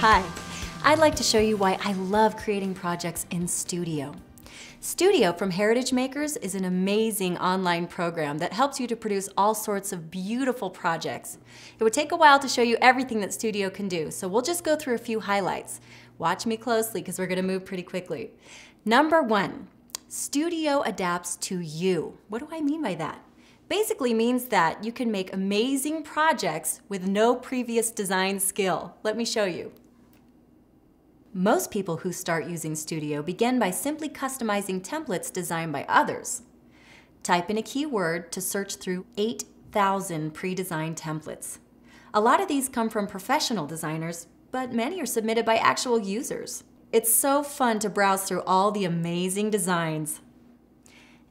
Hi, I'd like to show you why I love creating projects in Studio. Studio from Heritage Makers is an amazing online program that helps you to produce all sorts of beautiful projects. It would take a while to show you everything that Studio can do, so we'll just go through a few highlights. Watch me closely because we're going to move pretty quickly. Number 1, Studio adapts to you. What do I mean by that? Basically means that you can make amazing projects with no previous design skill. Let me show you. Most people who start using Studio begin by simply customizing templates designed by others. Type in a keyword to search through 8,000 pre-designed templates. A lot of these come from professional designers, but many are submitted by actual users. It's so fun to browse through all the amazing designs.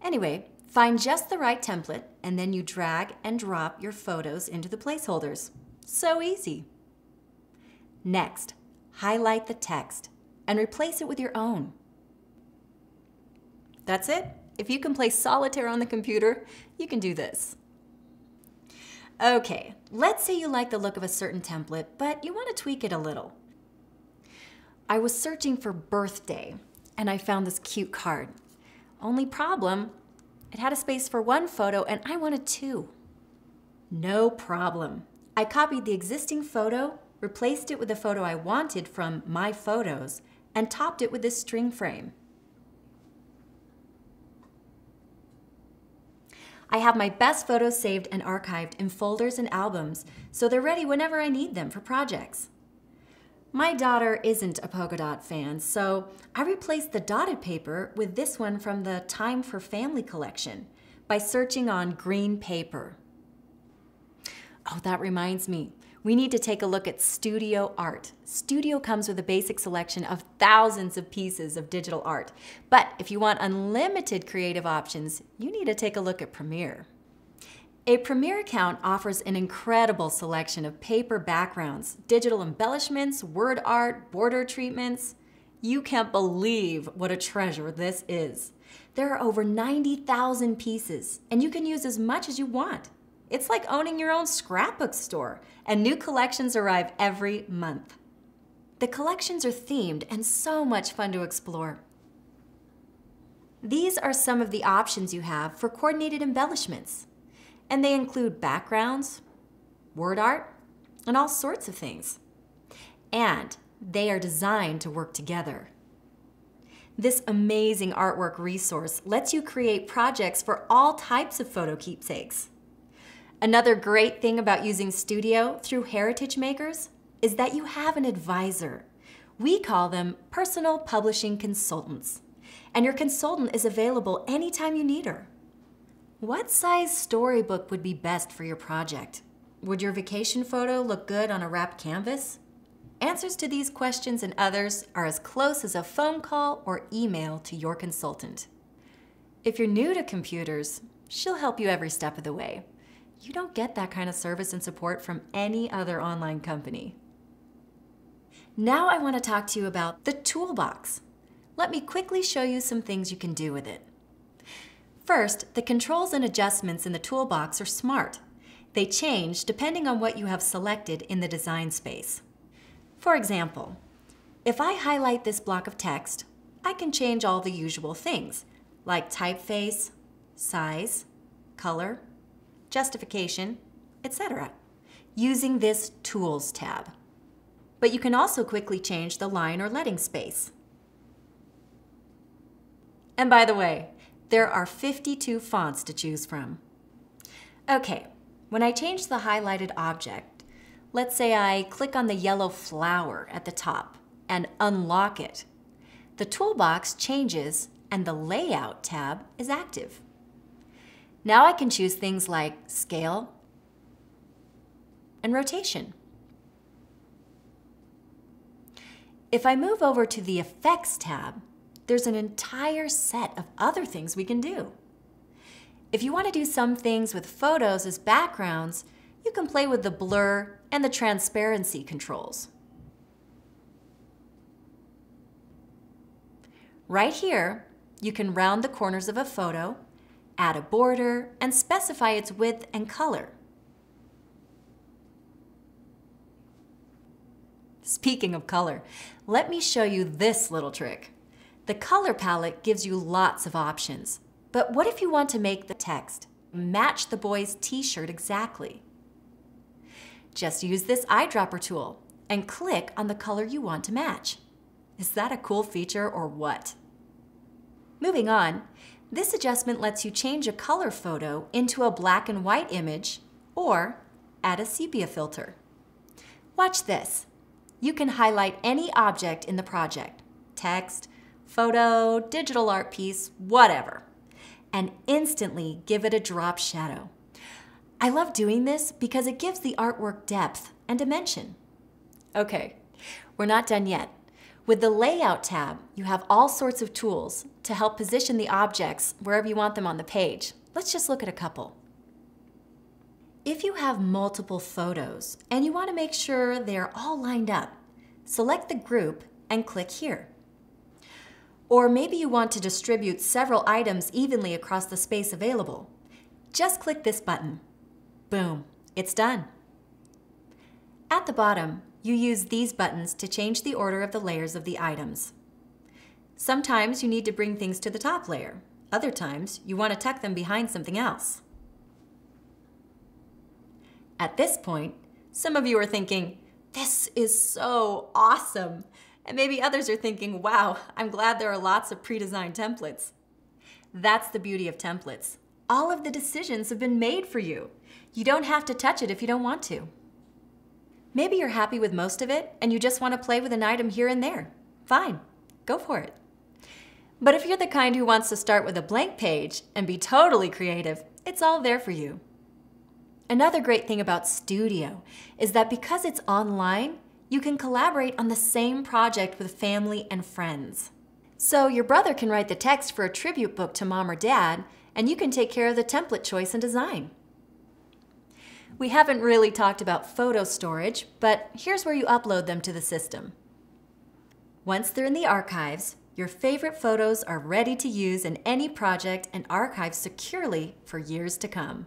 Anyway, find just the right template, and then you drag and drop your photos into the placeholders. So easy. Next, highlight the text and replace it with your own. That's it. If you can play solitaire on the computer, you can do this. Okay, let's say you like the look of a certain template, but you want to tweak it a little. I was searching for birthday, and I found this cute card. Only problem, it had a space for one photo, and I wanted 2. No problem. I copied the existing photo, replaced it with the photo I wanted from My Photos, and topped it with this string frame. I have my best photos saved and archived in folders and albums, so they're ready whenever I need them for projects. My daughter isn't a polka dot fan, so I replaced the dotted paper with this one from the Time for Family collection by searching on green paper. Oh, that reminds me. We need to take a look at Studio Art. Studio comes with a basic selection of thousands of pieces of digital art. But if you want unlimited creative options, you need to take a look at Premiere. A Premiere account offers an incredible selection of paper backgrounds, digital embellishments, word art, border treatments. You can't believe what a treasure this is. There are over 90,000 pieces, and you can use as much as you want. It's like owning your own scrapbook store, and new collections arrive every month. The collections are themed and so much fun to explore. These are some of the options you have for coordinated embellishments, and they include backgrounds, word art, and all sorts of things. And they are designed to work together. This amazing artwork resource lets you create projects for all types of photo keepsakes. Another great thing about using Studio through Heritage Makers is that you have an advisor. We call them personal publishing consultants, and your consultant is available anytime you need her. What size storybook would be best for your project? Would your vacation photo look good on a wrapped canvas? Answers to these questions and others are as close as a phone call or email to your consultant. If you're new to computers, she'll help you every step of the way. You don't get that kind of service and support from any other online company. Now I want to talk to you about the toolbox. Let me quickly show you some things you can do with it. First, the controls and adjustments in the toolbox are smart. They change depending on what you have selected in the design space. For example, if I highlight this block of text, I can change all the usual things, like typeface, size, color, justification, etc., using this Tools tab. But you can also quickly change the line or leading space. And by the way, there are 52 fonts to choose from. Okay, when I change the highlighted object, let's say I click on the yellow flower at the top and unlock it. The toolbox changes and the Layout tab is active. Now I can choose things like scale and rotation. If I move over to the Effects tab, there's an entire set of other things we can do. If you want to do some things with photos as backgrounds, you can play with the blur and the transparency controls. Right here, you can round the corners of a photo, add a border, and specify its width and color. Speaking of color, let me show you this little trick. The color palette gives you lots of options, but what if you want to make the text match the boy's t-shirt exactly? Just use this eyedropper tool and click on the color you want to match. Is that a cool feature or what? Moving on, this adjustment lets you change a color photo into a black and white image or add a sepia filter. Watch this. You can highlight any object in the project, text, photo, digital art piece, whatever, and instantly give it a drop shadow. I love doing this because it gives the artwork depth and dimension. Okay, we're not done yet. With the Layout tab, you have all sorts of tools to help position the objects wherever you want them on the page. Let's just look at a couple. If you have multiple photos and you want to make sure they're all lined up, select the group and click here. Or maybe you want to distribute several items evenly across the space available. Just click this button. Boom, it's done. At the bottom, you use these buttons to change the order of the layers of the items. Sometimes you need to bring things to the top layer. Other times, you want to tuck them behind something else. At this point, some of you are thinking, this is so awesome. And maybe others are thinking, wow, I'm glad there are lots of pre-designed templates. That's the beauty of templates. All of the decisions have been made for you. You don't have to touch it if you don't want to. Maybe you're happy with most of it and you just want to play with an item here and there. Fine, go for it. But if you're the kind who wants to start with a blank page and be totally creative, it's all there for you. Another great thing about Studio is that because it's online, you can collaborate on the same project with family and friends. So your brother can write the text for a tribute book to mom or dad, and you can take care of the template choice and design. We haven't really talked about photo storage, but here's where you upload them to the system. Once they're in the archives, your favorite photos are ready to use in any project and archived securely for years to come.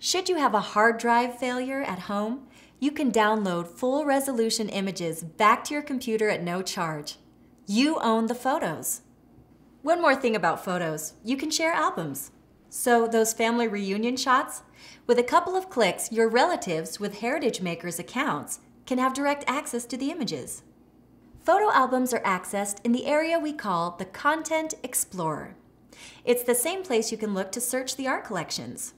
Should you have a hard drive failure at home, you can download full resolution images back to your computer at no charge. You own the photos. One more thing about photos, you can share albums. So those family reunion shots, with a couple of clicks, your relatives with Heritage Makers accounts can have direct access to the images. Photo albums are accessed in the area we call the Content Explorer. It's the same place you can look to search the art collections.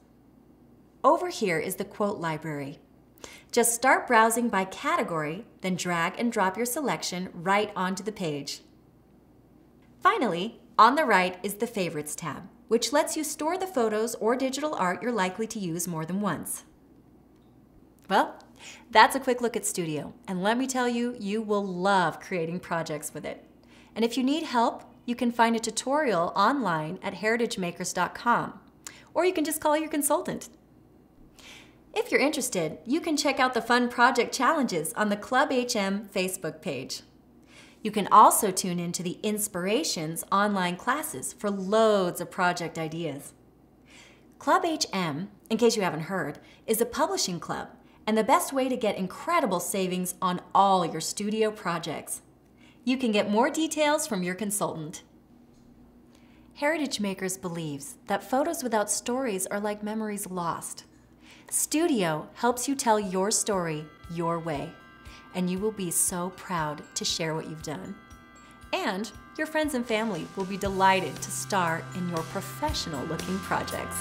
Over here is the quote library. Just start browsing by category, then drag and drop your selection right onto the page. Finally, on the right is the Favorites tab, which lets you store the photos or digital art you're likely to use more than once. Well, that's a quick look at Studio, and let me tell you, you will love creating projects with it. And if you need help, you can find a tutorial online at heritagemakers.com, or you can just call your consultant. If you're interested, you can check out the fun project challenges on the Club HM Facebook page. You can also tune into the Inspirations online classes for loads of project ideas. Club HM, in case you haven't heard, is a publishing club and the best way to get incredible savings on all your studio projects. You can get more details from your consultant. Heritage Makers believes that photos without stories are like memories lost. Studio helps you tell your story your way, and you will be so proud to share what you've done. And your friends and family will be delighted to star in your professional-looking projects.